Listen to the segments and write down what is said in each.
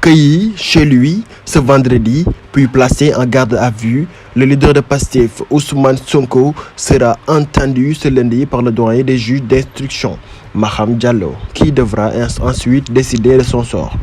Cueilli chez lui ce vendredi, puis placé en garde à vue, le leader de Pastef, Ousmane Sonko, sera entendu ce lundi par le doyen des juges d'instruction, Maham Diallo, qui devra ensuite décider de son sort.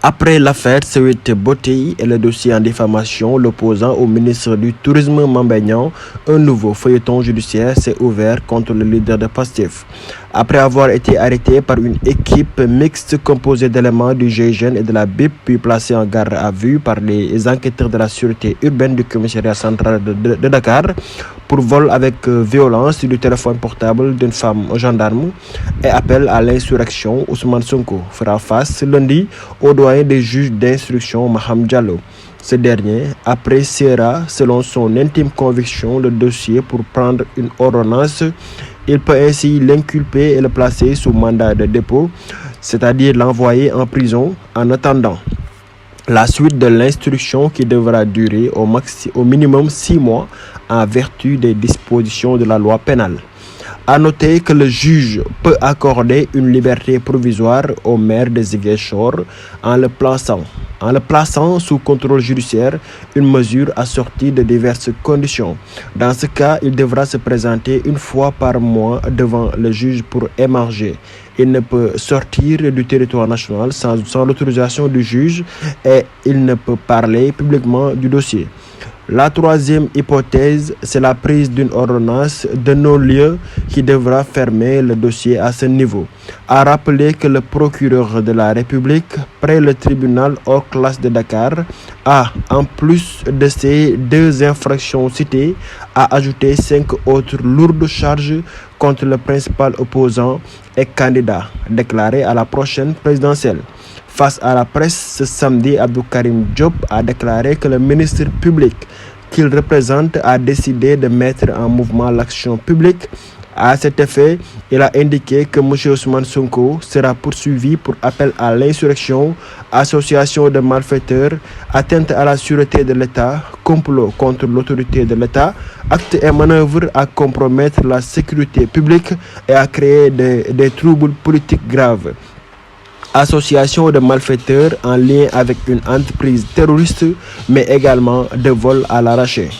Après l'affaire Sweet Beauté et le dossier en diffamation l'opposant au ministre du Tourisme Mame Mbaye Niang, un nouveau feuilleton judiciaire s'est ouvert contre le leader de Pastef. Après avoir été arrêté par une équipe mixte composée d'éléments du GIGN et de la BIP, puis placé en garde à vue par les enquêteurs de la sûreté urbaine du commissariat central de Dakar pour vol avec violence du téléphone portable d'une femme gendarme et appel à l'insurrection, Ousmane Sonko fera face lundi au doyen des juges d'instruction Maham Diallo. Ce dernier appréciera, selon son intime conviction, le dossier pour prendre une ordonnance. Il peut ainsi l'inculper et le placer sous mandat de dépôt, c'est-à-dire l'envoyer en prison en attendant la suite de l'instruction qui devra durer au minimum 6 mois en vertu des dispositions de la loi pénale. À noter que le juge peut accorder une liberté provisoire au maire de Ziguinchor en le plaçant sous contrôle judiciaire, une mesure assortie de diverses conditions. Dans ce cas, il devra se présenter une fois par mois devant le juge pour émarger. Il ne peut sortir du territoire national sans l'autorisation du juge et il ne peut parler publiquement du dossier. La troisième hypothèse, c'est la prise d'une ordonnance de non-lieu qui devra fermer le dossier à ce niveau. À rappeler que le procureur de la République, près le tribunal hors classe de Dakar, a, en plus de ces 2 infractions citées, a ajouté 5 autres lourdes charges contre le principal opposant et candidat déclaré à la prochaine présidentielle. Face à la presse, ce samedi, Abdou Karim Diop a déclaré que le ministre public qu'il représente a décidé de mettre en mouvement l'action publique. À cet effet, il a indiqué que M. Ousmane Sonko sera poursuivi pour appel à l'insurrection, association de malfaiteurs, atteinte à la sûreté de l'État, complot contre l'autorité de l'État, actes et manœuvres à compromettre la sécurité publique et à créer des troubles politiques graves. Association de malfaiteurs en lien avec une entreprise terroriste, mais également de vol à l'arraché.